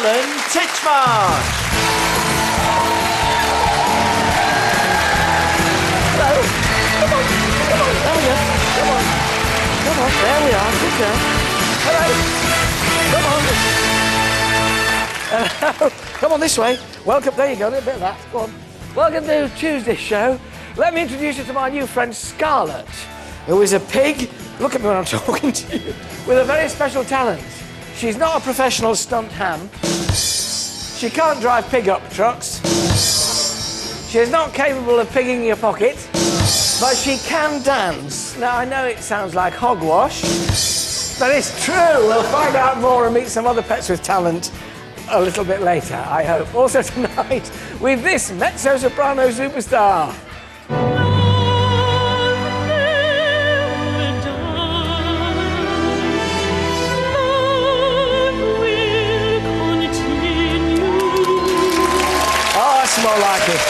Alan Titchmarsh. Hello. Come on. There we go. Come on. There we are. Good girl. Hello. Come on. Come on this way. Welcome. There you go. A little bit of that. Go on. Welcome to Tuesday's show. Let me introduce you to my new friend Scarlett, who is a pig. Look at me when I'm talking to you. With a very special talent. She's not a professional stunt ham. She can't drive pig-up trucks. She is not capable of pigging your pocket. But she can dance. Now, I know it sounds like hogwash, but it's true. We'll find out more and meet some other pets with talent a little bit later, I hope. Also tonight, with this mezzo-soprano superstar. More like it.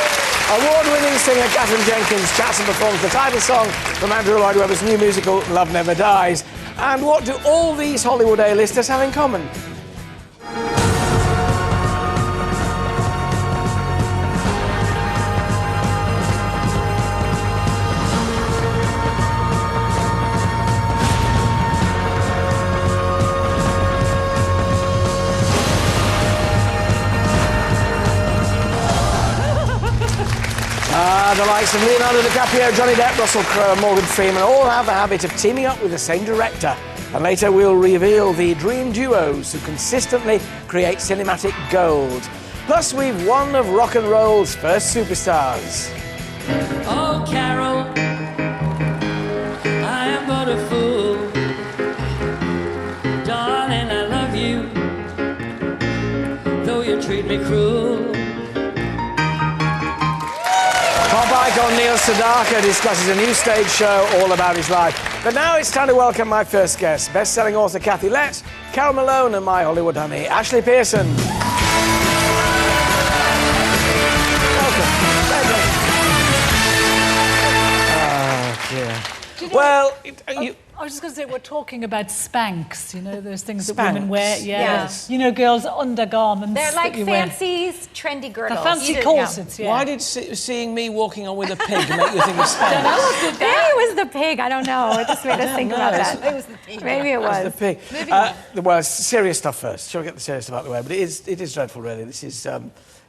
Award-winning singer Catherine Jenkins chats and performs the title song from Andrew Lloyd Webber's new musical Love Never Dies. And what do all these Hollywood A-listers have in common? The likes of Leonardo DiCaprio, Johnny Depp, Russell Crowe and Morgan Freeman all have a habit of teaming up with the same director. And later we'll reveal the dream duos who consistently create cinematic gold. Plus we've one of rock and roll's first superstars. Oh, Carol, I am but a fool. Darling, I love you, though you treat me cruel. Pop icon Neil Sedaka discusses a new stage show all about his life. But now it's time to welcome my first guest, best-selling author Kathy Lett, Carol Malone and my Hollywood honey, Ashley Pearson. Welcome. Oh, dear. Well, I was just going to say, we're talking about Spanx, you know, those things that women wear. Yes. You know, girls' undergarments. They're like that you fancy, trendy girdles. The fancy corsets, Why did seeing me walking on with a pig make you think of Spanx? Maybe it was the pig. I don't know. It just made us think about that. It was the pig. Maybe it was. The pig. Well, serious stuff first. Shall we get the serious stuff out of the way? But it is dreadful, really. This is...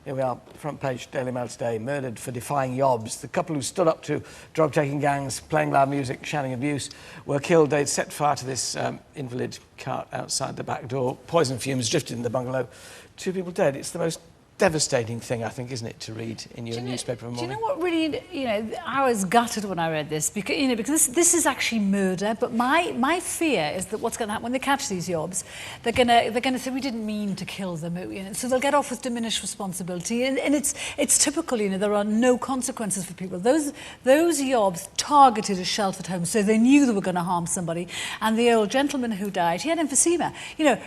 here we are, front page Daily Mail today, murdered for defying yobs. The couple who stood up to drug-taking gangs, playing loud music, shouting abuse, were killed. They'd set fire to this invalid cart outside the back door. Poison fumes drifted in the bungalow. 2 people dead. It's the most devastating thing, I think, isn't it, to read in your newspaper in the morning? Do you know what really, I was gutted when I read this, because this is actually murder, but my fear is that what's going to happen when they catch these yobs, they're going to say, we didn't mean to kill them, so they'll get off with diminished responsibility, and it's typical, there are no consequences for people. Those yobs targeted a Shelford home, so they knew they were going to harm somebody, and the old gentleman who died, he had emphysema.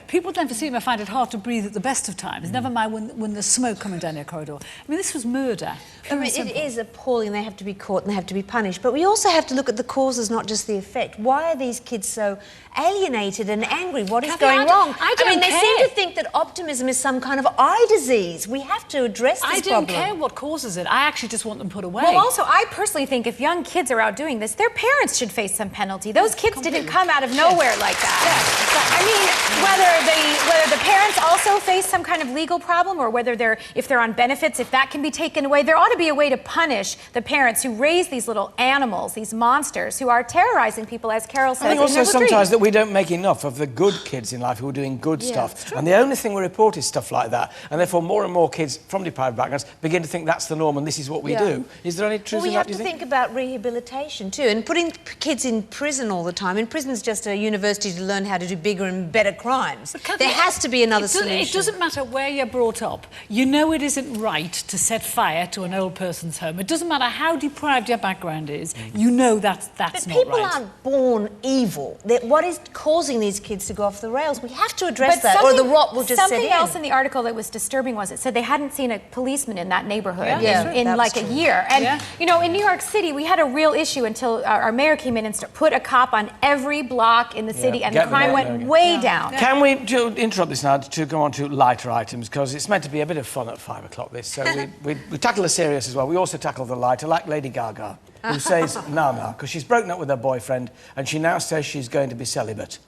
People with emphysema find it hard to breathe at the best of times, never mind when the smoke coming down their corridor. I mean, this was murder. It is appalling. They have to be caught and they have to be punished. But we also have to look at the causes, not just the effect. Why are these kids so alienated and angry? What is going wrong? I mean, they seem to think that optimism is some kind of eye disease. We have to address this problem. I don't care what causes it. I actually just want them put away. Well, also, I personally think if young kids are out doing this, their parents should face some penalty. Those kids didn't come out of nowhere like that. Yes, I mean, whether the parents also face some kind of legal problem, or whether if they're on benefits, if that can be taken away, there ought to be a way to punish the parents who raise these little animals, these monsters, who are terrorizing people, as Carol says. I think also sometimes that we don't make enough of the good kids in life who are doing good stuff. And the only thing we report is stuff like that. And therefore more and more kids from deprived backgrounds begin to think that's the norm and this is what we do. Is there any truth in that, do you think? We have to think about rehabilitation too, and putting kids in prison all the time. And prison's just a university to learn how to do bigger and better crimes. There has to be another solution. It doesn't matter where you're brought up. You know it isn't right to set fire to an old person's home. It doesn't matter how deprived your background is. You know that's not right. But people aren't born evil. What is causing these kids to go off the rails? We have to address that, or the rot will just set in. Something else in the article that was disturbing was it said they hadn't seen a policeman in that neighborhood in like a year. And, you know, in New York City, we had a real issue until our mayor came in and put a cop on every block in the city, and the crime went way down. Can we interrupt this now to go on to lighter items, because it's meant to be a bit of fun at 5 o'clock, this. So we tackle the serious as well. We also tackle the lighter, like Lady Gaga, who says no, because she's broken up with her boyfriend, and she now says she's going to be celibate.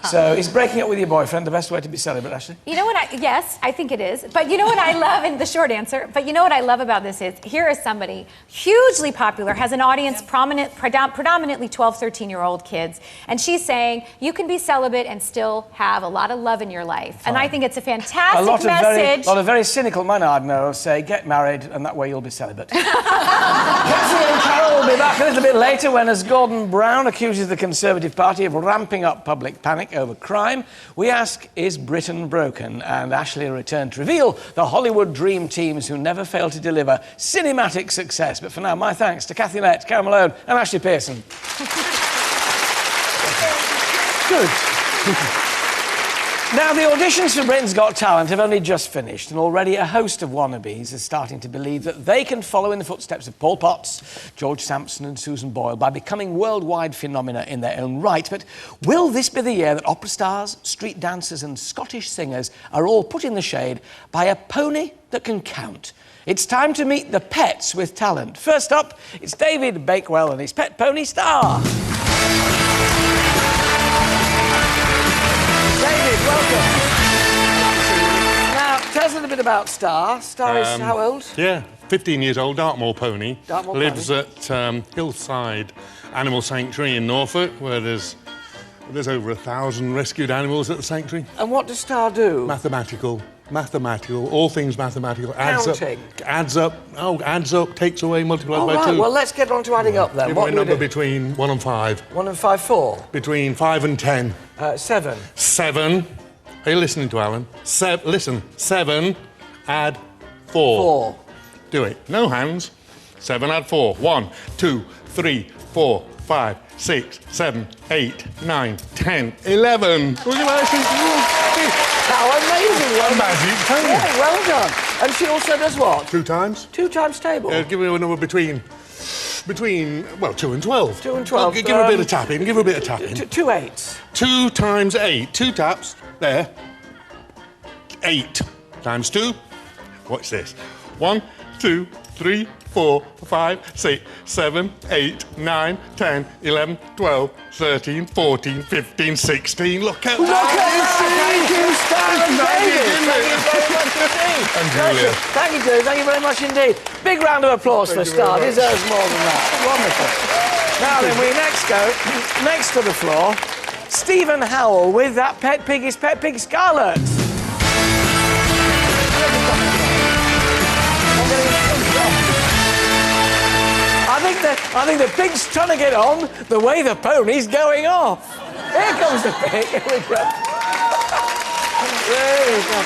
So is breaking up with your boyfriend the best way to be celibate, Ashley? You know what? Yes, I think it is. But you know what I love, in the short answer, but you know what I love about this is, here is somebody hugely popular, has an audience predominantly 12, 13-year-old kids, and she's saying you can be celibate and still have a lot of love in your life. Fine. And I think it's a fantastic message. A lot of very cynical men I know say, get married, and that way you'll be celibate. Catherine and Carol will be back a little bit later when, as Gordon Brown accuses the Conservative Party of ramping up public panic over crime, we ask, is Britain broken? And Ashley will return to reveal the Hollywood dream teams who never fail to deliver cinematic success. But for now, my thanks to Kathy Lett, Carol Malone and Ashley Pearson. Good. Now, the auditions for Britain's Got Talent have only just finished, and already a host of wannabes are starting to believe that they can follow in the footsteps of Paul Potts, George Sampson and Susan Boyle by becoming worldwide phenomena in their own right. But will this be the year that opera stars, street dancers and Scottish singers are all put in the shade by a pony that can count? It's time to meet the pets with talent. First up, it's David Bakewell and his pet pony, Star. David, welcome. Now, tell us a little bit about Star. Star is how old? Yeah, 15 years old, Dartmoor pony. Dartmoor Lives pony. at Hillside Animal Sanctuary in Norfolk, where there's over 1,000 rescued animals at the sanctuary. And what does Star do? Mathematical, all things mathematical. Counting. Adds up, takes away, multiplies by 2. Well, let's get on to adding up then. Give What me a do we number do? between 1 and 5. 1 and 5, 4. Between 5 and 10. 7. 7. Are you listening to Alan? Listen. 7, add 4. 4. Do it. No hands. 7, add 4. 1, 2, 3, 4, 5, 6, 7, 8, 9, 10, 11. How amazing! A magic pony. Yeah, well done. And she also does what? 2 times. 2 times table. Give me a number between 2 and 12. 2 and 12. Give her a bit of tapping. 2 8s. 2 times 8. 2 taps. There. 8 times 2. What's this? 1, 2, 3, 4, 5, 6, 7, 8, 9, 10, 11, 12, 13, 14, 15, 16. Look at that! Thank you, Star and David. And Julia. Thank you, Julia. Thank you very much indeed. Big round of applause for Star. Deserves more than that. Wonderful. Now then, we next go next to the floor. Stephen Howell with that pet pig, his pet pig, Scarlett. I think the pig's trying to get on the way the pony's going off. Here comes the pig. Here we go. There we go.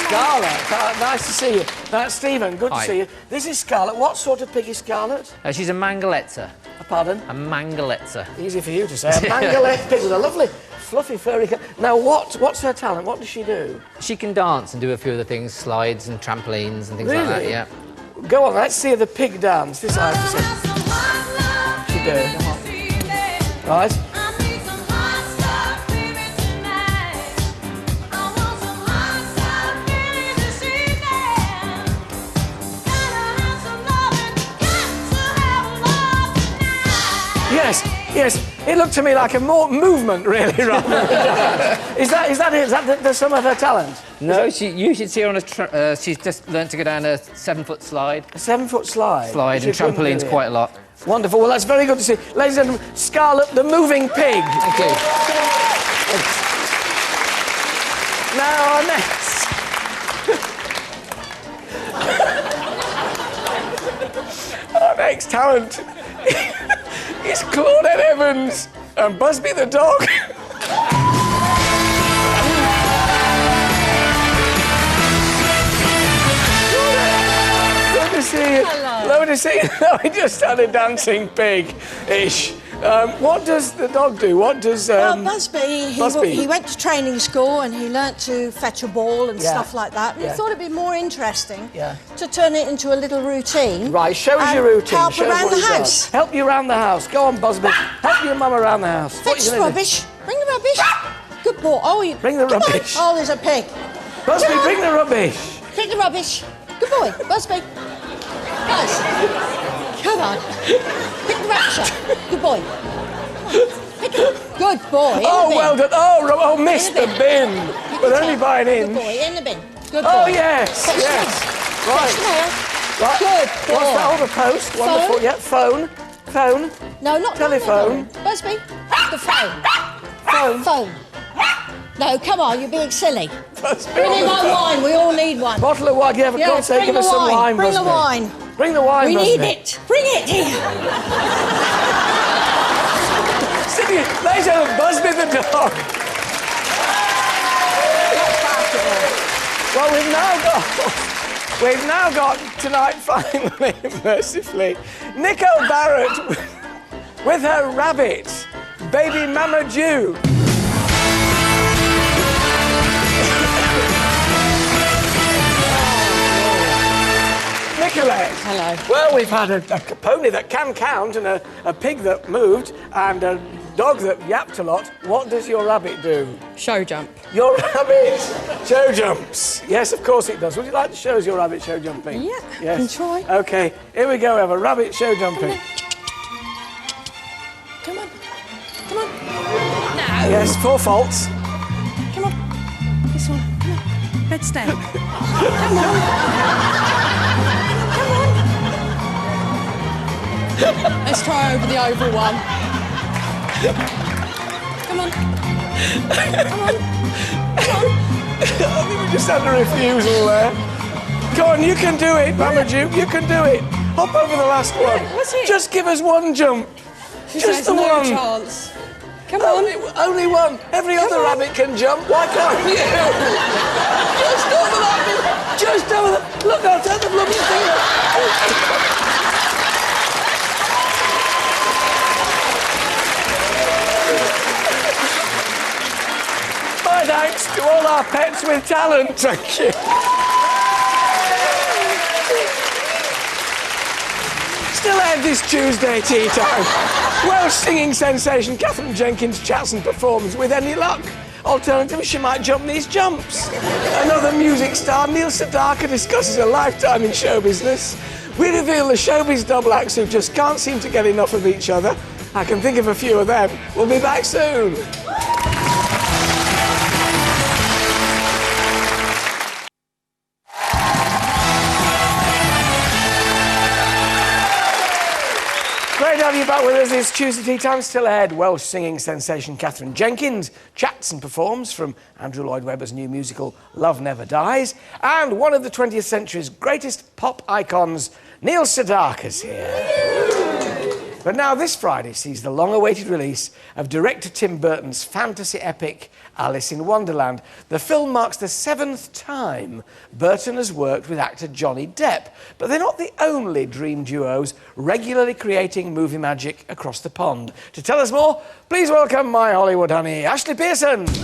Scarlett, nice to see you. That's Stephen, good to see you. This is Scarlett. What sort of pig is Scarlett? She's a mangaletta. Pardon? A mangaletta. Easy for you to say. A mangalette pig with a lovely, fluffy, furry... Now, what's her talent? What does she do? She can dance and do a few other things, slides and trampolines and things like that, yeah. Go on, let's see the pig dance. This I have to say. She do. Right. Yes. It looked to me like a more movement, really, rather than a dance. Is that it? Is that the sum of her talent? No, you should see her on a... she's just learnt to go down a 7-foot slide. A 7-foot slide? Slide and trampolines quite a lot. Wonderful. Well, that's very good to see. Ladies and gentlemen, Scarlett, the moving pig. Thank you. Now, our next... our next talent is Claudette Evans and Busby the dog. Good to see you. Hello. Lovely to see you. We just had a dancing pig-ish. What does the dog do? What does... Well, Busby, Busby. he went to training school and he learnt to fetch a ball and Yeah. stuff like that. And Yeah. he thought it'd be more interesting Yeah. to turn it into a little routine. Right, show us and your routine. Help Show us around what the he does. house. Help you around the house. Go on, Busby. Help your mum around the house. What Fetch you the gonna do? rubbish. Bring the rubbish. Good boy. Oh, you... Bring the Come on. rubbish. Oh, there's a pig. Busby, Come on. bring the rubbish. Take the rubbish. Good boy, Busby. Buzz. Come on. Pick the rubbish up. Good boy. Pick it up. Good boy. In Oh, the bin. well done. Oh, missed In the the bin. Pick But it only up. by an Good inch. boy, in the bin. Good boy. Oh, yes, Fetch the yes. mail. Fetch Right. the mail. Right. Good boy. What's that? Oh, the post. Wonderful. Phone. Yeah, phone. Phone. No, not Telephone. No. Busby, the phone. Phone. Phone. No, come on, you're being silly. Busby. Bring me my wine, we all need one. Bottle of wine. Yeah, for God's sake, bring give the us some wine, Bring the Busby. wine. Bring the wine, We Busby. need it. Bring it here. Sydney, ladies and gentlemen, Busby the dog. Well, we've now got tonight, finally, mercifully, Nico Barrett with her rabbit, baby Mama Jew. Nicolette. Hello. Well, we've had a pony that can count and a pig that moved and a dog that yapped a lot. What does your rabbit do? Show jump. Your rabbit show jumps. Yes, of course it does. Would you like to show us your rabbit show jumping? Yeah, Yes. can try. OK, here we go. We have a rabbit show jumping. Come on. Come on. Yes, 4 faults. Come on. This one. Come on. Beds down. Come on. Come on. Let's try over the oval one. Come on. Come on. Come on. I think we just had a refusal there. Go on, you can do it, Mama Jew. You can do it. Hop over the last one. what's it? Just give us one jump. She Just says the no one. chance. Come on. Only one. Every other on. rabbit can jump. Why can't you? Just over that bit. Just over the... Look, I'll take the bloody thing. My thanks to all our pets with talent. Thank you. Still ahead this Tuesday tea time. Welsh singing sensation Catherine Jenkins chats and performs with any luck. Alternatively, she might jump these jumps. Another music star, Neil Sedaka, discusses a lifetime in show business. We reveal the showbiz double acts who just can't seem to get enough of each other. I can think of a few of them. We'll be back soon. Great to have you back with us this Tuesday tea time. Still ahead, Welsh singing sensation Catherine Jenkins chats and performs from Andrew Lloyd Webber's new musical Love Never Dies. And one of the 20th century's greatest pop icons, Neil Sedaka's here. But now this Friday sees the long-awaited release of director Tim Burton's fantasy epic Alice in Wonderland. The film marks the 7th time Burton has worked with actor Johnny Depp, but they're not the only dream duos regularly creating movie magic across the pond. To tell us more, please welcome my Hollywood honey, Ashley Pearson. Nice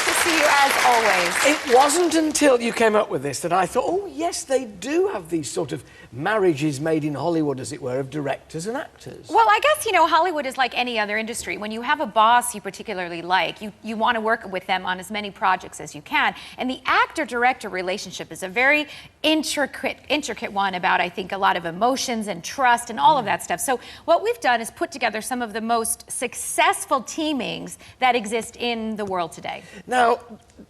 to see you as always. It wasn't until you came up with this that I thought, oh, yes, they do have these sort of marriages made in Hollywood, as it were, of directors and actors. Well, I guess, you know, Hollywood is like any other industry. When you have a boss you particularly like, you want to work with them on as many projects as you can. And the actor-director relationship is a very intricate one about, I think, a lot of emotions and trust and all of that stuff. So what we've done is put together some of the most successful teamings that exist in the world today. Now,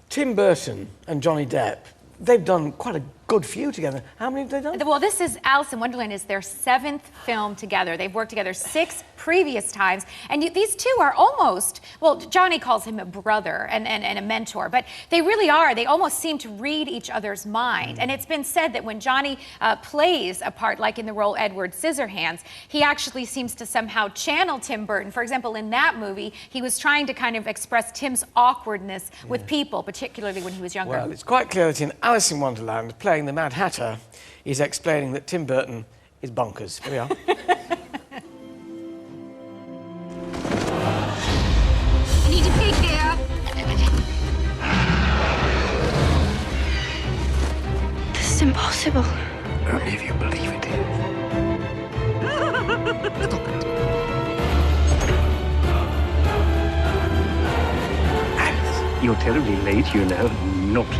Tim Burton and Johnny Depp, they've done quite a good few together. How many have they done? Well, this is Alice in Wonderland is their 7th film together. They've worked together 6 previous times, and these two are almost, well, Johnny calls him a brother and a mentor, but they really are. They almost seem to read each other's mind. And it's been said that when Johnny plays a part, like in the role Edward Scissorhands, he actually seems to somehow channel Tim Burton. For example, in that movie, he was trying to kind of express Tim's awkwardness with people, particularly when he was younger. Well, it's quite clear that in Alice in Wonderland, playing the Mad Hatter, he's explaining that Tim Burton is bonkers. Here we are. I need to pick there. This is impossible. Only if you believe it is. Alice, you're terribly late, you know. Naughty.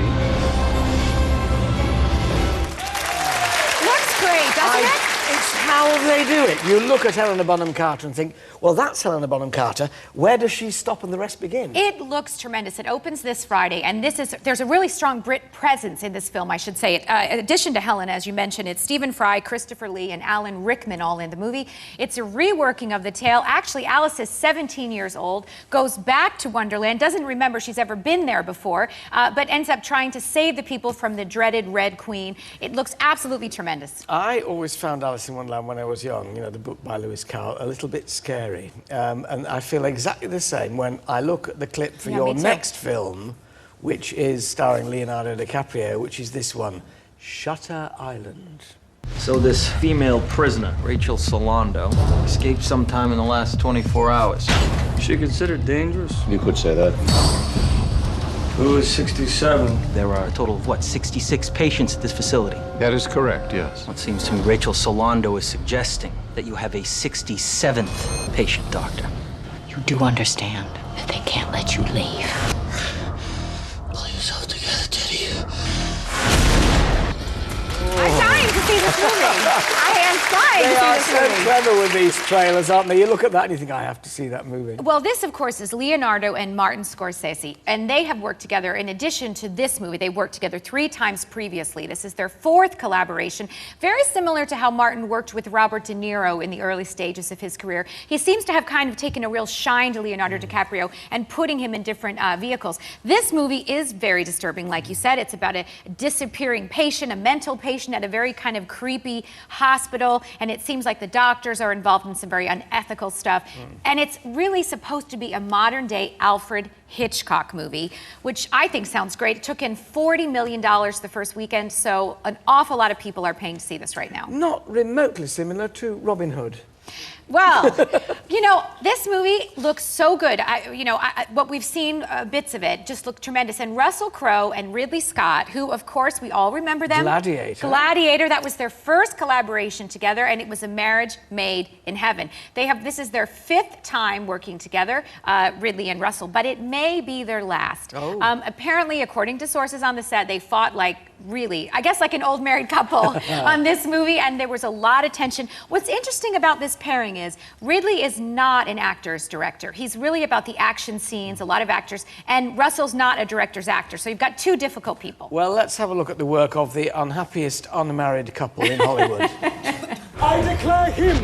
Looks great, doesn't it? It's how they do it. You look at Helena Bonham Carter and think, well, that's Helena Bonham Carter. Where does she stop and the rest begin? It looks tremendous. It opens this Friday, and there's a really strong Brit presence in this film, I should say. In addition to Helena, as you mentioned, it's Stephen Fry, Christopher Lee, and Alan Rickman all in the movie. It's a reworking of the tale. Actually, Alice is 17 years old, goes back to Wonderland, doesn't remember she's ever been there before, but ends up trying to save the people from the dreaded Red Queen. It looks absolutely tremendous. I always found Alice in Wonderland when I was young, you know, the book by Lewis Carroll, a little bit scary. And I feel exactly the same when I look at the clip for your next film, which is starring Leonardo DiCaprio, which is this one, Shutter Island. So this female prisoner, Rachel Solando, escaped sometime in the last 24 hours. Is she considered dangerous? You could say that. Who is 67? There are a total of, 66 patients at this facility? That is correct, yes. It seems to me Rachel Solando is suggesting that you have a 67th patient, Doctor. You do understand that they can't let you leave. Pull yourself together, Teddy. I'm dying to see this movie. I am dying They to are see this so movie. clever with these trailers, aren't they? You look at that and you think, I have to see that movie. Well, this, of course, is Leonardo and Martin Scorsese, and they have worked together. In addition to this movie, they worked together 3 times previously. This is their 4th collaboration, very similar to how Martin worked with Robert De Niro in the early stages of his career. He seems to have kind of taken a real shine to Leonardo DiCaprio and putting him in different vehicles. This movie is very disturbing, like you said. It's about a disappearing patient, a mental patient at a very kind of creepy hospital, and it seems like the doctors are involved in some very unethical stuff. And it's really supposed to be a modern-day Alfred Hitchcock movie, which I think sounds great. It took in $40 million the first weekend, so an awful lot of people are paying to see this right now. Not remotely similar to Robin Hood. Well, you know, this movie looks so good. What we've seen, bits of it, just look tremendous. And Russell Crowe and Ridley Scott, who, of course, we all remember them. Gladiator. Gladiator, that was their first collaboration together, and it was a marriage made in heaven. This is their 5th time working together, Ridley and Russell, but it may be their last. Oh. Apparently, according to sources on the set, they fought like, really, I guess like an old married couple on this movie, and there was a lot of tension. What's interesting about this pairing is Ridley is not an actor's director. He's really about the action scenes, a lot of actors, and Russell's not a director's actor, so you've got 2 difficult people. Well, let's have a look at the work of the unhappiest unmarried couple in Hollywood. I declare him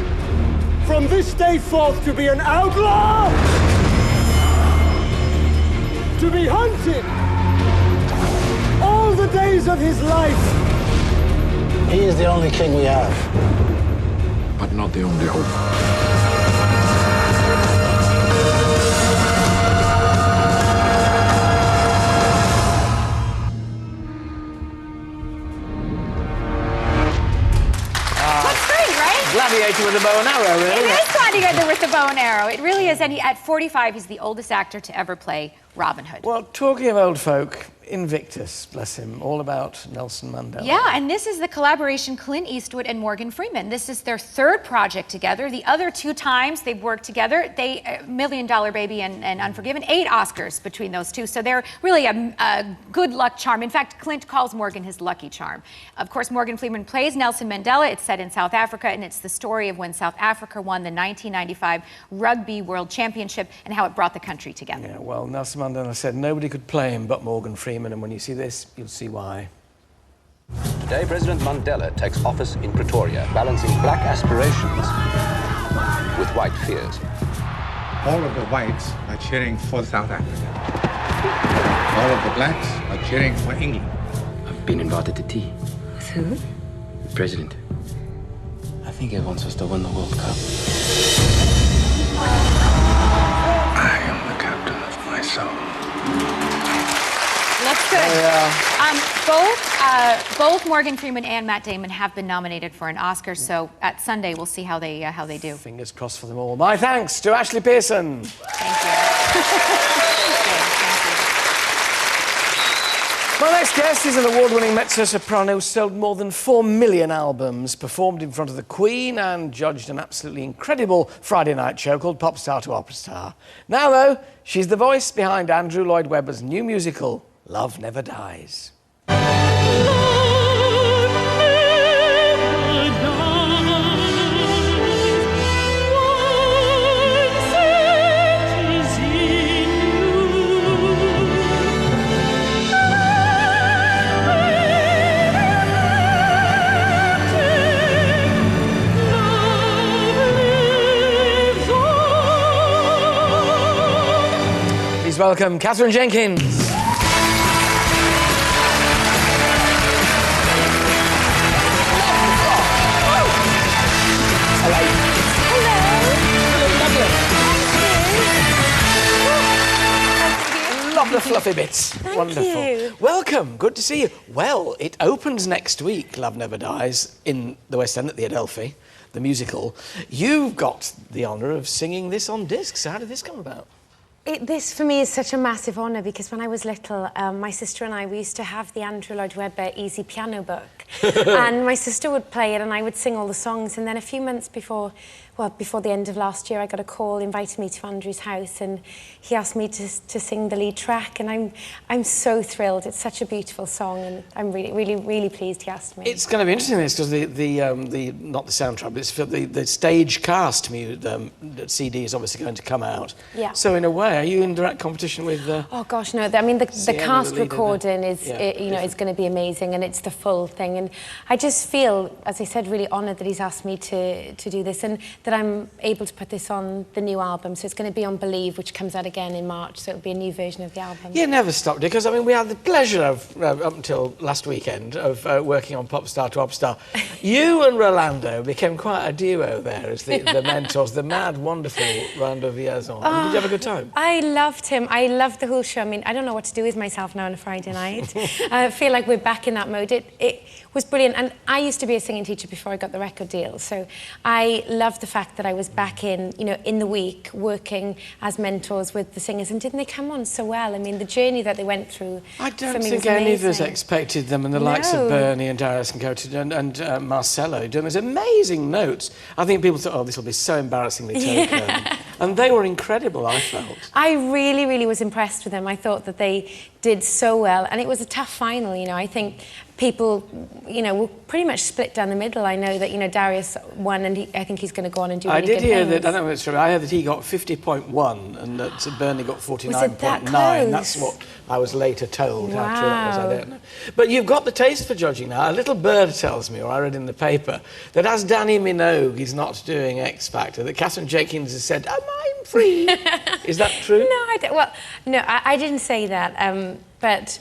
from this day forth to be an outlaw, to be hunted all the days of his life. He is the only king we have, but not the only hope. Gladiator with a bow and arrow, really. It is Gladiator with the bow and arrow. It really is. And at 45, he's the oldest actor to ever play Robin Hood. Well, talking of old folk, Invictus, bless him, all about Nelson Mandela. Yeah, and this is the collaboration Clint Eastwood and Morgan Freeman. This is their 3rd project together. The other 2 times they've worked together, $1 Million Baby and Unforgiven, 8 Oscars between those 2. So they're really a good luck charm. In fact, Clint calls Morgan his lucky charm. Of course, Morgan Freeman plays Nelson Mandela. It's set in South Africa, and it's the story of when South Africa won the 1995 Rugby World Championship and how it brought the country together. Yeah, well, Nelson Mandela said nobody could play him but Morgan Freeman, and when you see this, you'll see why. Today, President Mandela takes office in Pretoria, balancing black aspirations with white fears. All of the whites are cheering for South Africa. All of the blacks are cheering for England. I've been invited to tea. With who? The president. I think he wants us to win the World Cup. I am the captain of my soul. Looks good. Both Morgan Freeman and Matt Damon have been nominated for an Oscar, so at Sunday we'll see how they do. Fingers crossed for them all. My thanks to Ashley Pearson. Thank you. My next guest is an award-winning mezzo-soprano who sold more than 4 million albums, performed in front of the Queen and judged an absolutely incredible Friday night show called Pop Star to Opera Star. Now, though, she's the voice behind Andrew Lloyd Webber's new musical, Love Never Dies. Please welcome Catherine Jenkins. Love the fluffy bits. Thank Wonderful. you. Welcome. Good to see you. Well, it opens next week, Love Never Dies, in the West End at the Adelphi, the musical. You've got the honour of singing this on discs. How did this come about? This, for me, is such a massive honour because when I was little, my sister and I, we used to have the Andrew Lloyd Webber Easy Piano book. And my sister would play it and I would sing all the songs. And then a few months before the end of last year, I got a call, invited me to Andrew's house, and he asked me to sing the lead track. And I'm so thrilled. It's such a beautiful song, and I'm really, really, really pleased he asked me. It's going to be interesting, this, because the not the soundtrack, but it's for the stage cast CD is obviously going to come out. Yeah. So in a way, are you in direct competition with? Oh gosh, no. I mean, the cast the recording is, it's going to be amazing, and it's the full thing. And I just feel, as I said, really honoured that he's asked me to do this, and that I'm able to put this on the new album. So it's going to be on Believe, which comes out again in March. So it'll be a new version of the album. You never stopped, because I mean, we had the pleasure of up until last weekend of working on Pop Star to Opera Star. You and Rolando became quite a duo there as the mentors, the mad, wonderful Rolando Villazon. Did you have a good time? I loved him. I loved the whole show. I mean, I don't know what to do with myself now on a Friday night. I feel like we're back in that mode. It was brilliant. And I used to be a singing teacher before I got the record deal. So I loved the fact that I was back in the week working as mentors with the singers. And didn't they come on so well? I mean, the journey that they went through. I don't think any of us expected them, and the likes of Bernie and Darius and Marcello doing those amazing notes. I think people thought, oh, this will be so embarrassingly taken. And they were incredible, I felt. I really, really was impressed with them. I thought that they did so well. And it was a tough final, I think people, were pretty much split down the middle. I know that, Darius won, and I think he's going to go on and do really good things. I did hear that, I don't know if it's true, I heard that he got 50.1 and that Bernie got 49.9. That's what I was later told. Wow. How true that was, I don't know. But you've got the taste for judging now. A little bird tells me, or I read in the paper, that as Danny Minogue is not doing X Factor, that Catherine Jenkins has said, I'm free. Is that true? No, I didn't say that. But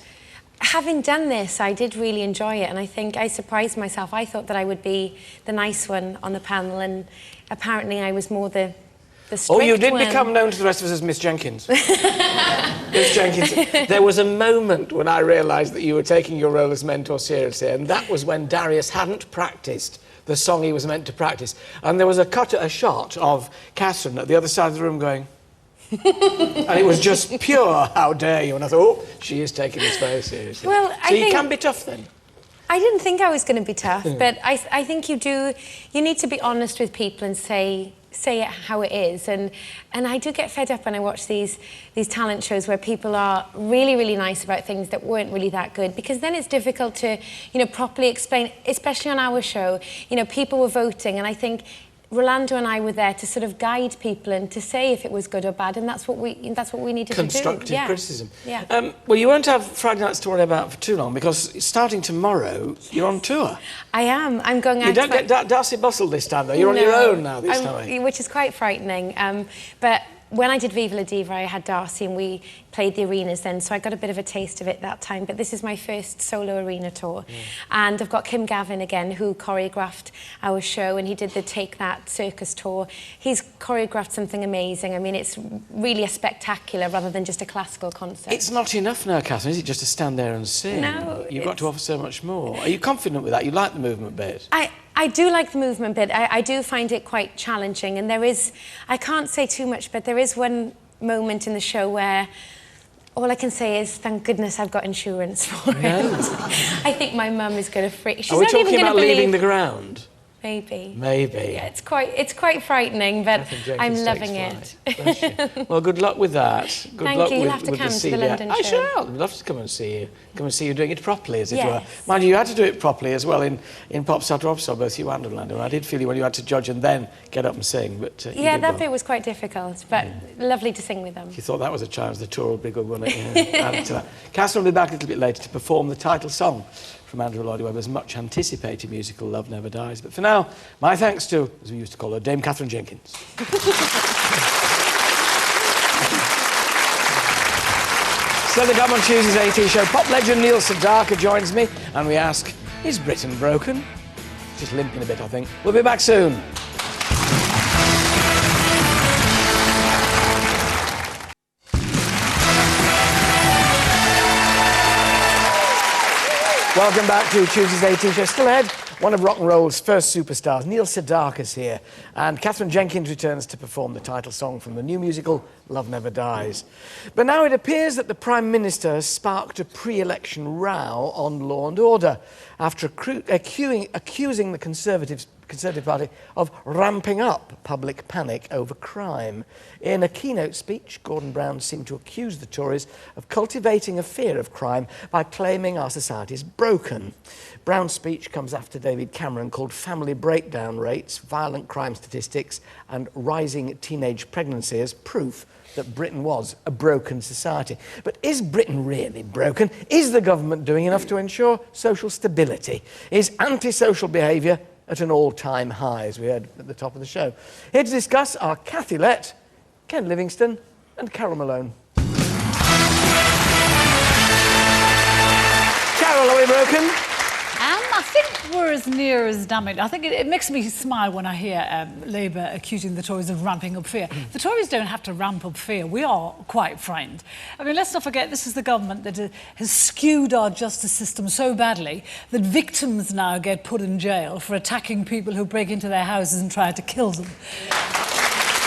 having done this, I did really enjoy it, and I think I surprised myself. I thought that I would be the nice one on the panel, and apparently I was more the strict one. Oh, you did become known to the rest of us as Miss Jenkins. Miss Jenkins. There was a moment when I realised that you were taking your role as mentor seriously, and that was when Darius hadn't practised the song he was meant to practice. And there was a shot of Catherine at the other side of the room going... and it was just pure, how dare you? And I thought, oh, she is taking this very seriously. Well, so you can be tough then? I didn't think I was going to be tough, but I think you need to be honest with people and say it how it is. And I do get fed up when I watch these talent shows where people are really, really nice about things that weren't really that good, because then it's difficult to, properly explain, especially on our show. People were voting, and I think Rolando and I were there to sort of guide people and to say if it was good or bad, and that's what we needed to do. Constructive criticism. Yeah. Well, you won't have Friday nights to worry about for too long, because starting tomorrow, you're on tour. I am. I'm going out. You don't get Darcy Bustle this time, though. You're on your own now this time. Which is quite frightening. But when I did Viva La Diva, I had Darcy and we played the arenas then, so I got a bit of a taste of it that time. But this is my first solo arena tour. And I've got Kim Gavin again, who choreographed our show, and he did the Take That circus tour. He's choreographed something amazing. I mean, it's really a spectacular rather than just a classical concert. It's not enough now, Catherine, is it, just to stand there and sing? No. You've got to offer so much more. Are you confident with that? You like the movement bit? I do like the movement bit. I do find it quite challenging, and there is, I can't say too much, but there is one moment in the show where all I can say is, thank goodness I've got insurance for it. I think my mum is going to freak. She's Are we not even talking going to about believe... leaving the ground? Maybe. Maybe. Yeah, it's quite frightening, but I'm loving it. Well, good luck with that. Good Thank luck you. with, You'll have to with come the to CD. the London I show. shall. I'd love to come and see you. Come and see you doing it properly, as it were. Yes. Mind you, you had to do it properly as well in Popstar to Robstar, both you and Orlando. And I did feel you when you had to judge and then get up and sing. But Yeah, that bit was quite difficult, but lovely to sing with them. If you thought that was a challenge, the tour would be good, wouldn't it? Yeah. Add to that. Catherine will be back a little bit later to perform the title song from Andrew Lloyd Webber's much anticipated musical Love Never Dies. But for now, my thanks to, as we used to call her, Dame Catherine Jenkins. So the Come on Tuesday's AT show, pop legend Neil Sedaka joins me, and we ask, is Britain broken? Just limping a bit, I think. We'll be back soon. Welcome back to Tuesday's AT show. Still ahead, one of rock and roll's first superstars, Neil Sedaka's here, and Catherine Jenkins returns to perform the title song from the new musical Love Never Dies. But now it appears that the Prime Minister has sparked a pre-election row on Law and Order after accusing the Conservative Party of ramping up public panic over crime. In a keynote speech, Gordon Brown seemed to accuse the Tories of cultivating a fear of crime by claiming our society is broken. Brown's speech comes after David Cameron called family breakdown rates, violent crime statistics and rising teenage pregnancy as proof that Britain was a broken society. But is Britain really broken? Is the government doing enough to ensure social stability? Is antisocial behaviour at an all-time high, as we heard at the top of the show? Here to discuss are Kathy Lett, Ken Livingston and Carol Malone. Carol, are we broken? I think we're as near as damaged. I think it makes me smile when I hear Labour accusing the Tories of ramping up fear. The Tories don't have to ramp up fear. We are quite frightened. I mean, let's not forget this is the government that has skewed our justice system so badly that victims now get put in jail for attacking people who break into their houses and try to kill them.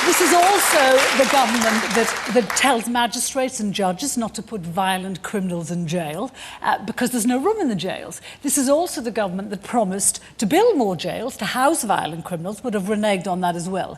This is also the government that tells magistrates and judges not to put violent criminals in jail because there's no room in the jails. This is also the government that promised to build more jails to house violent criminals, but have reneged on that as well.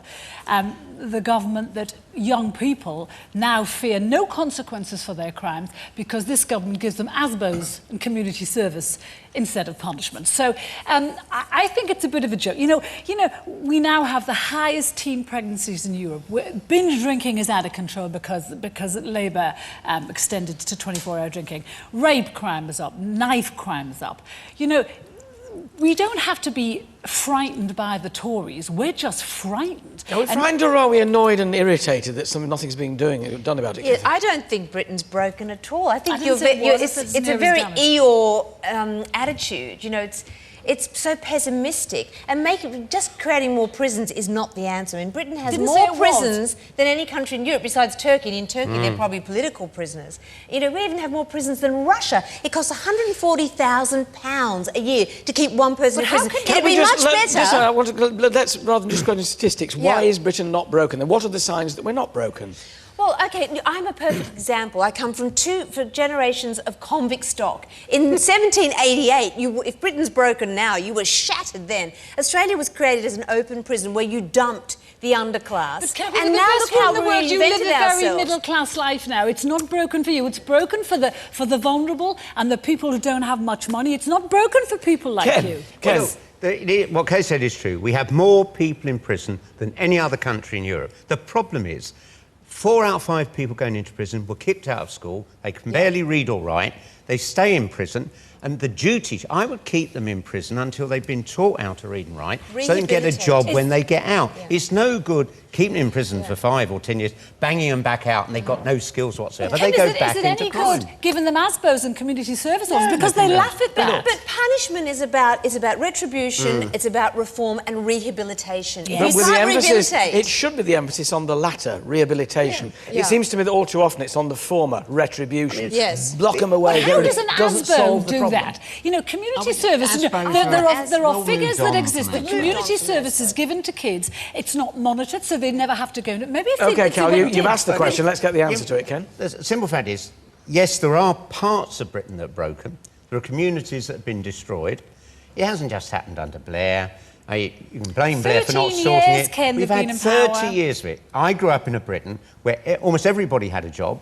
The government that young people now fear no consequences for their crimes because this government gives them ASBOs and community service instead of punishment. So I think it's a bit of a joke. You know, we now have the highest teen pregnancies in Europe. Binge drinking is out of control because Labour extended to 24-hour drinking. Rape crime is up, knife crime is up. You know, we don't have to be frightened by the Tories. We're just frightened. Are we frightened or are we annoyed and irritated that nothing's being done about it? Yeah, I don't think Britain's broken at all. I think it's a very Eeyore attitude. You know, it's so pessimistic, and just creating more prisons is not the answer. I mean, Britain has more prisons than any country in Europe besides Turkey, and in Turkey they're probably political prisoners. You know, we even have more prisons than Russia. It costs £140,000 a year to keep one person in prison. It'd be much better. Let's, rather than just go into statistics, why is Britain not broken? And what are the signs that we're not broken? Well, OK, I'm a perfect example. I come from two generations of convict stock. In 1788, if Britain's broken now, you were shattered then. Australia was created as an open prison where you dumped the underclass. But and now look how we reinvented you live a very ourselves. middle-class life now. It's not broken for you. It's broken for the vulnerable and the people who don't have much money. It's not broken for people like you. Ken. What Kay said is true. We have more people in prison than any other country in Europe. The problem is 4 out of 5 people going into prison were kicked out of school. They can barely read or write. They stay in prison. And the duty, I would keep them in prison until they've been taught how to read and write, so they can get a job when they get out. Yeah. It's no good keeping them in prison for 5 or 10 years, banging them back out, and they've got no skills whatsoever. They go back into crime. Is it any good giving them ASBOs and community service officers because they laugh at that? But punishment is about retribution, it's about reform and rehabilitation. Yeah. But with the emphasis, it should be the emphasis on the latter, rehabilitation. Yeah. It seems to me that all too often it's on the former, retribution. Yes. Block them away. How does an ASBO do that? You know, community service, there are figures that exist that community services given to kids, it's not monitored, so they never have to go. Maybe if OK, Cal, you've asked the question. Let's get the answer to it, Ken. The simple fact is, yes, there are parts of Britain that are broken. There are communities that have been destroyed. It hasn't just happened under Blair. You can blame Blair for not sorting it. Ken, We've had 30 years of it. I grew up in a Britain where almost everybody had a job.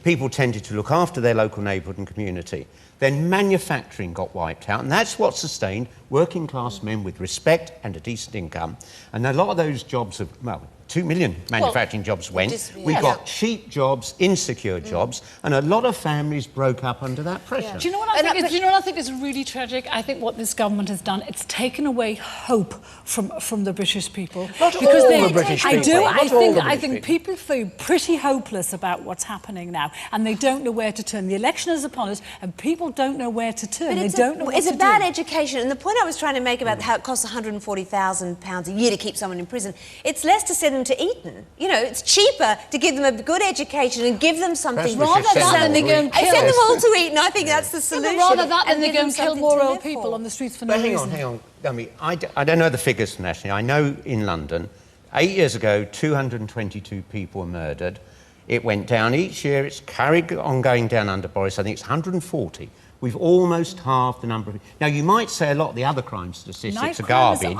People tended to look after their local neighbourhood and community. Then manufacturing got wiped out, and that's what sustained working-class men with respect and a decent income. And a lot of those jobs have, well, 2 million manufacturing jobs went. We got cheap jobs, insecure jobs, and a lot of families broke up under that pressure. Yeah. Do you know what I think is really tragic? I think what this government has done, it's taken away hope from the British people. Not because all the British people. I think people feel pretty hopeless about what's happening now, and they don't know where to turn. The election is upon us, and people don't know where to turn. They don't know what to do. It's about education, and the point I was trying to make about how it costs £140,000 a year to keep someone in prison, it's less to send them to Eton. You know, it's cheaper to give them a good education and give them something rather than they go and kill. Send them all to Eton. I think that's the solution. Rather than they go and kill more old people on the streets for no reason. Hang on. I mean, I don't know the figures nationally. I know in London, 8 years ago, 222 people were murdered. It went down each year. It's carried on going down under Boris. I think it's 140. We've almost halved the number of... Now, you might say a lot of the other crime statistics are garbage,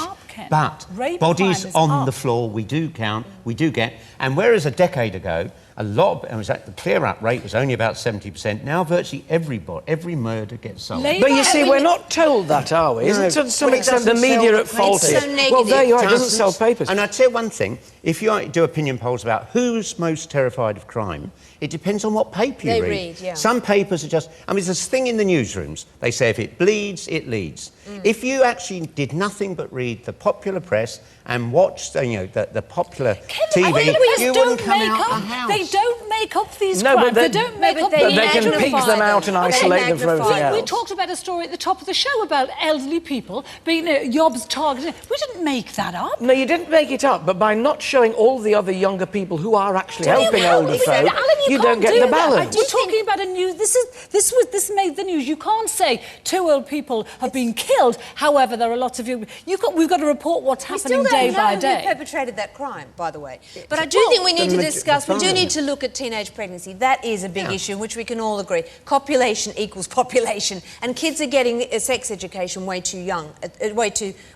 but bodies on the floor, we do count, we do get... And whereas a decade ago, the clear-up rate was only about 70%, now virtually every murder gets solved. But you see, we're not told that, are we? Isn't to some extent the media at fault here? Well, there you are, it doesn't sell papers. And I'd say one thing, if you do opinion polls about who's most terrified of crime, it depends on what paper you read. Some papers are just... I mean, there's this thing in the newsrooms. They say if it bleeds, it leads. If you actually did nothing but read the popular press and watch, the popular TV, you wouldn't come out the house. They don't make up these crimes. They don't make up. But they can pick them out and isolate them from everything else. We talked about a story at the top of the show about elderly people being Yob's targeted. We didn't make that up. No, you didn't make it up, but by not showing all the other younger people who are actually helping older folk, you don't get the balance. We're talking about a news. This made the news. You can't say 2 old people have been killed. However, there are lots of you. We've got to report what's happening day by day. We still don't know who perpetrated that crime, by the way. But I do think we need to discuss. We do need to look at teenage pregnancy. That is a big issue, which we can all agree. Copulation equals population, and kids are getting sex education way too young,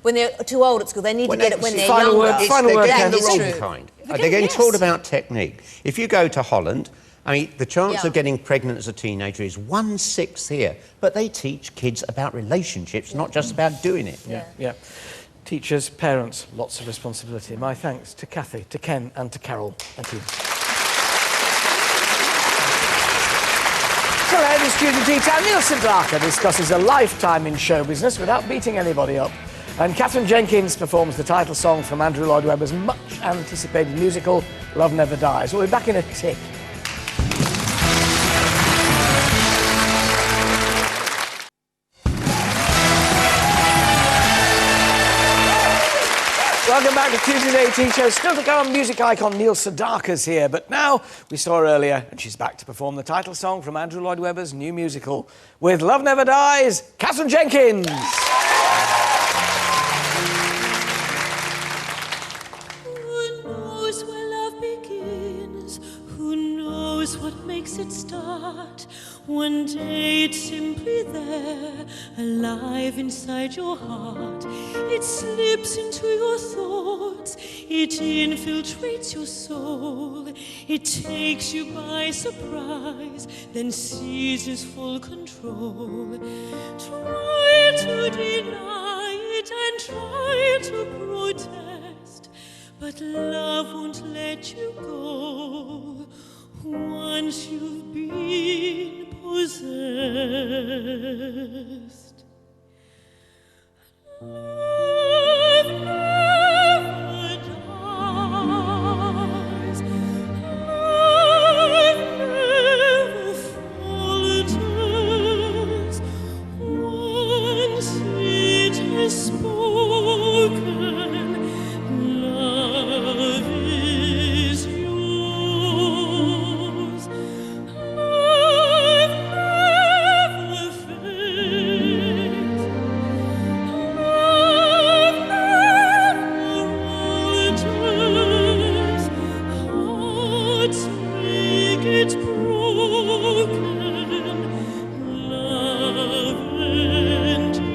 when they're too old at school. They need to get it when they're younger. They're getting the wrong kind. They're getting taught about technique. If you go to Holland, I mean, the chance of getting pregnant as a teenager is 1/6 here, but they teach kids about relationships, not just about doing it. Yeah. Teachers, parents, lots of responsibility. My thanks to Kathy, to Ken and to Carol. Thank you. So ahead in Student Tea Time, Neil Sedaka discusses a lifetime in show business without beating anybody up. And Catherine Jenkins performs the title song from Andrew Lloyd Webber's much-anticipated musical, Love Never Dies. We'll be back in a tick. Welcome back to Tuesday's AT Show. Still to come, music icon Neil Sedaka's here, but now we saw her earlier and she's back to perform the title song from Andrew Lloyd Webber's new musical. With Love Never Dies, Catherine Jenkins. What makes it start? One day it's simply there, alive inside your heart. It slips into your thoughts, it infiltrates your soul. It takes you by surprise, then seizes full control. Try to deny it and try to protest, but love won't let you go. Once you've been possessed. Love never dies. Love never falters. Once it has spoken, love is yours. Love never fades. Love never alters. Hearts may get broken. Love endures.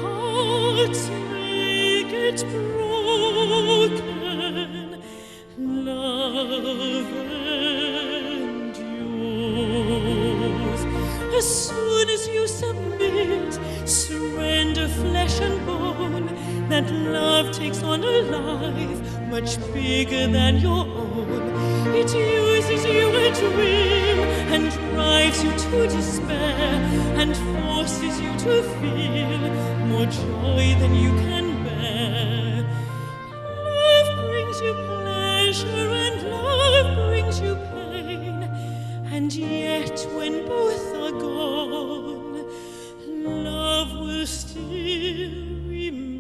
Hearts may get broken. Love endures. As soon as you submit, surrender flesh and bone, that love takes on a life much bigger than your own. It uses you at will and drives you to despair and forces you to feel more joy than you can bear. Love brings you pleasure and love brings you pain, and yet when both are gone, love will still remain.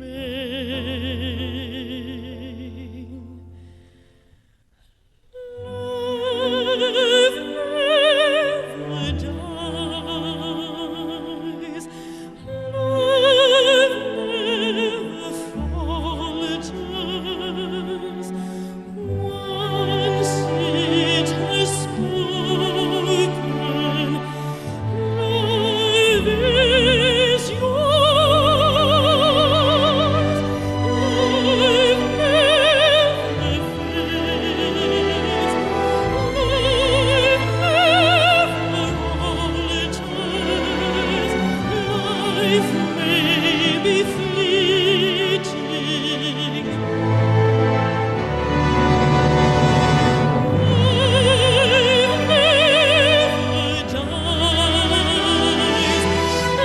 Love never dies. Love never falters. Once it has spoken, love is yours. Love never fades. Love never alters. Life may be fleeting. Love never dies.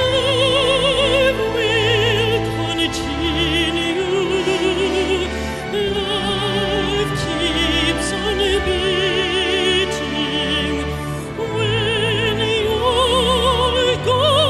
Love will continue. Love keeps on beating when you're gone.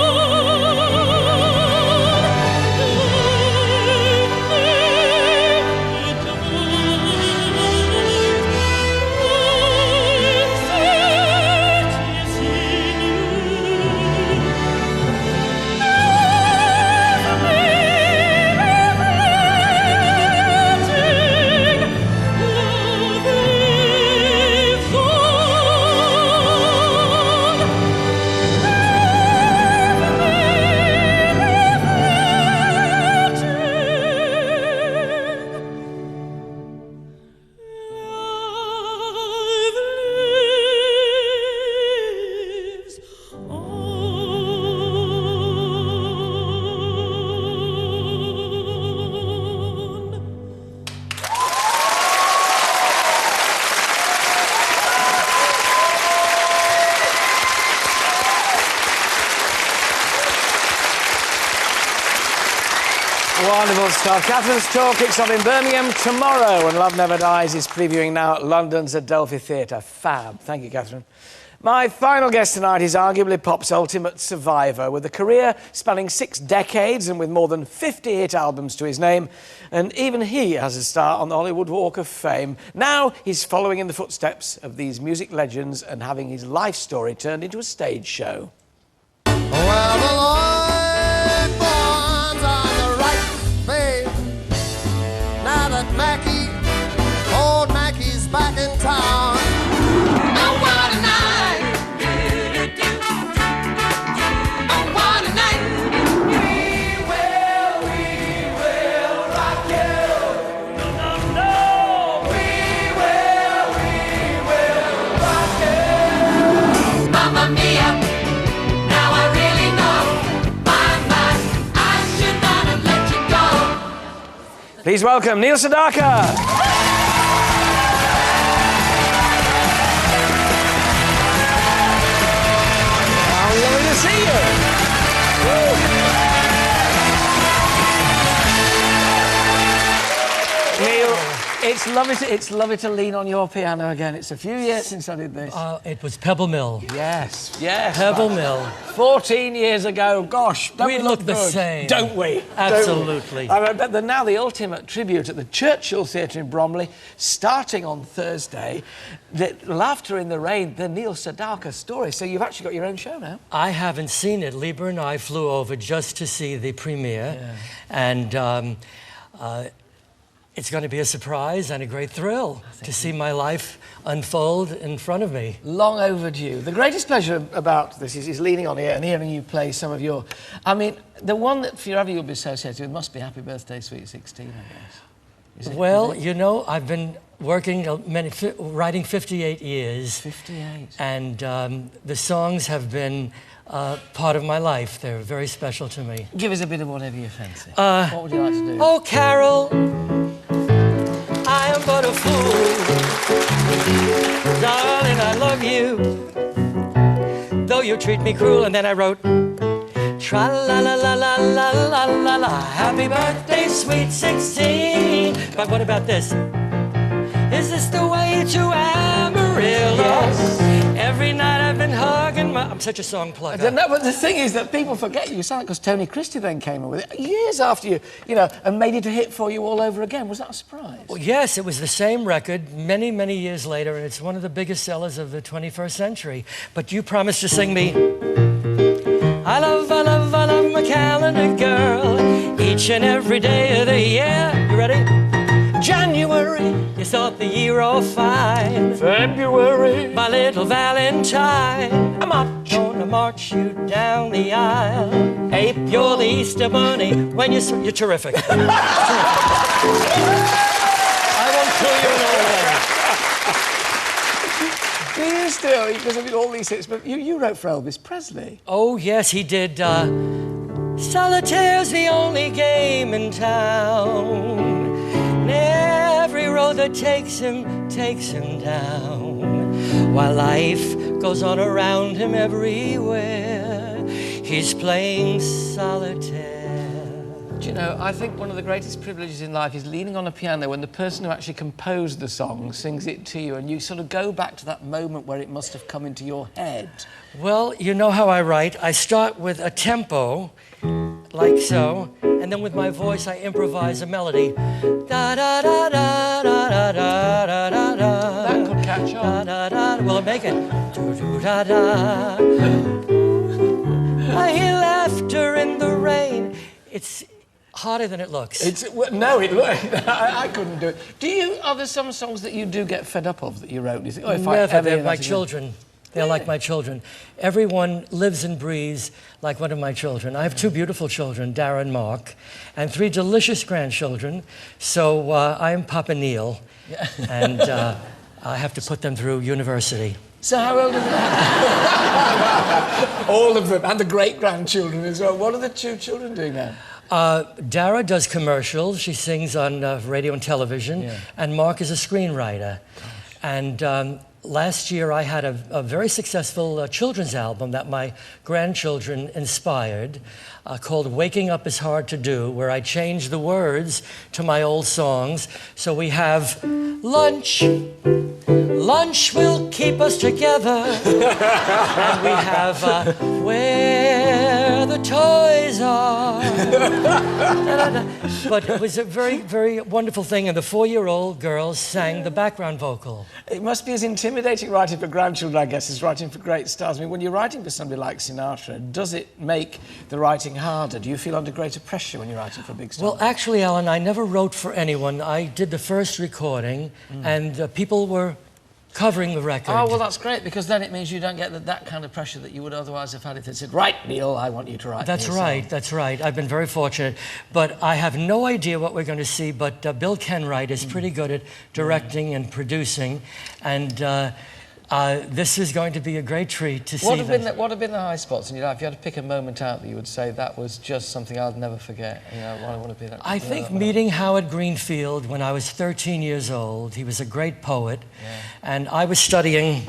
Wonderful stuff. Catherine's tour kicks off in Birmingham tomorrow, and Love Never Dies is previewing now at London's Adelphi Theatre. Fab. Thank you, Catherine. My final guest tonight is arguably pop's ultimate survivor, with a career spanning 6 decades and with more than 50 hit albums to his name. And even he has a star on the Hollywood Walk of Fame. Now he's following in the footsteps of these music legends and having his life story turned into a stage show. Well, the Lord bonds on the right way. Now that old Mackie's back in town. Oh, what a night. Oh, what a night. We will rock you. No. We will rock you. Mamma mia. Now I really know. My, I should not have let you go. Please welcome Neil Sedaka. see you. Neil, it's lovely to lean on your piano again. It's a few years since I did this. It was Pebble Mill. Yes. Pebble Mill. 14 years ago, gosh, don't we look the good? same. Don't we? Absolutely. Don't we? I bet now the ultimate tribute at the Churchill Theatre in Bromley, starting on Thursday, the Laughter in the Rain, the Neil Sedaka story. So you've actually got your own show now. I haven't seen it. Lieber and I flew over just to see the premiere, and it's going to be a surprise and a great thrill to see my life unfold in front of me. Long overdue. The greatest pleasure about this is leaning on here and hearing you play some of your... I mean, the one that forever you'll be associated with must be Happy Birthday, Sweet 16, I guess. Well, you know, I've been working, writing 58 years. 58. And the songs have been part of my life. They're very special to me. Give us a bit of whatever you fancy. What would you like to do? Oh, Carol, I am but a fool. Darling, I love you, though you treat me cruel. And then I wrote, tra-la-la-la-la-la-la-la-la, happy birthday, sweet 16. But what about this? Is this the way to Amarillo? Yes. Every night I've been hugging my... I'm such a song plugger. I don't know, but the thing is that people forget you sound because Tony Christie then came in with it years after you, and made it a hit for you all over again. Was that a surprise? Well, yes, it was the same record many, many years later, and it's one of the biggest sellers of the 21st century. But you promised to sing me... I love my calendar, girl, each and every day of the year. You ready? January, you thought the year all fine. February, my little Valentine. I'm gonna march you down the aisle. April, you're the Easter Bunny. When you're terrific. I won't kill you in all ways. Do you still? Because I mean, all these hits, but you wrote for Elvis Presley. Oh, yes, he did. Solitaire's the only game in town. And every road that takes him down. While life goes on around him everywhere, he's playing solitaire. Do you know, I think one of the greatest privileges in life is leaning on a piano when the person who actually composed the song sings it to you and you sort of go back to that moment where it must have come into your head. Well, you know how I write. I start with a tempo, like so, and then with my voice I improvise a melody. Da da da da da da da da da. That could catch on. Da, da, da. Will it make it? Do do da da. I hear laughter in the rain. It's harder than it looks. I couldn't do it. Are there some songs that you do get fed up of that you wrote? You think, Never, they're my children. They're like my children. Everyone lives and breathes like one of my children. I have two beautiful children, Dara and Mark, and three delicious grandchildren. So I am Papa Neil, and I have to put them through university. So how old are they? All of them, and the great-grandchildren as well. What are the two children doing now? Dara does commercials. She sings on radio and television, and Mark is a screenwriter. Gosh. And last year I had a very successful children's album that my grandchildren inspired, called Waking Up Is Hard to Do, where I changed the words to my old songs. So we have lunch will keep us together. And we have where the toys are. But it was a very, very wonderful thing, and the 4-year-old girls sang the background vocal. It must be as intimidating writing for grandchildren, I guess, as writing for great stars. I mean, when you're writing for somebody like Sinatra, does it make the writing harder? Do you feel under greater pressure when you're writing for big stars? Well, actually, Alan, I never wrote for anyone. I did the first recording, and people were covering the record. Oh, well, that's great, because then it means you don't get that kind of pressure that you would otherwise have had if they said, right, Neil, I want you to write That's right, that's right. I've been very fortunate. But I have no idea what we're going to see, but Bill Kenwright is pretty good at directing and producing, and this is going to be a great treat to see. What have been the high spots in your life? If you had to pick a moment out that you would say that was just something I'll never forget. I want to be that. I think meeting Howard Greenfield when I was 13 years old. He was a great poet, and I was studying.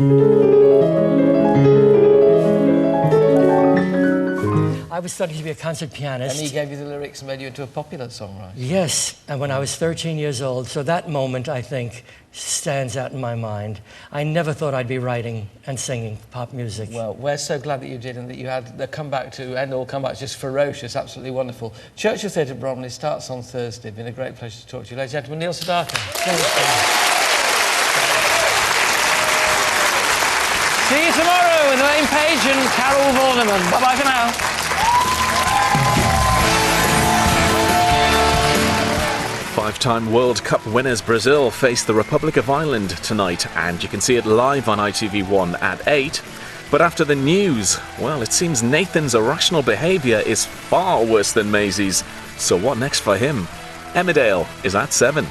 was studying to be a concert pianist. And he gave you the lyrics and made you into a popular songwriter. Yes, and when I was 13 years old, so that moment, I think, stands out in my mind. I never thought I'd be writing and singing pop music. Well, we're so glad that you did and that you had the comeback to end all comebacks, just ferocious, absolutely wonderful. Churchill Theatre Bromley starts on Thursday. Been a great pleasure to talk to you. Ladies and gentlemen, Neil Sedaka. See you tomorrow with Elaine Page and Carol Vorneman. Bye-bye for now. Five-time World Cup winners Brazil face the Republic of Ireland tonight, and you can see it live on ITV1 at 8. But after the news, well, it seems Nathan's irrational behaviour is far worse than Maisie's. So what next for him? Emmerdale is at 7.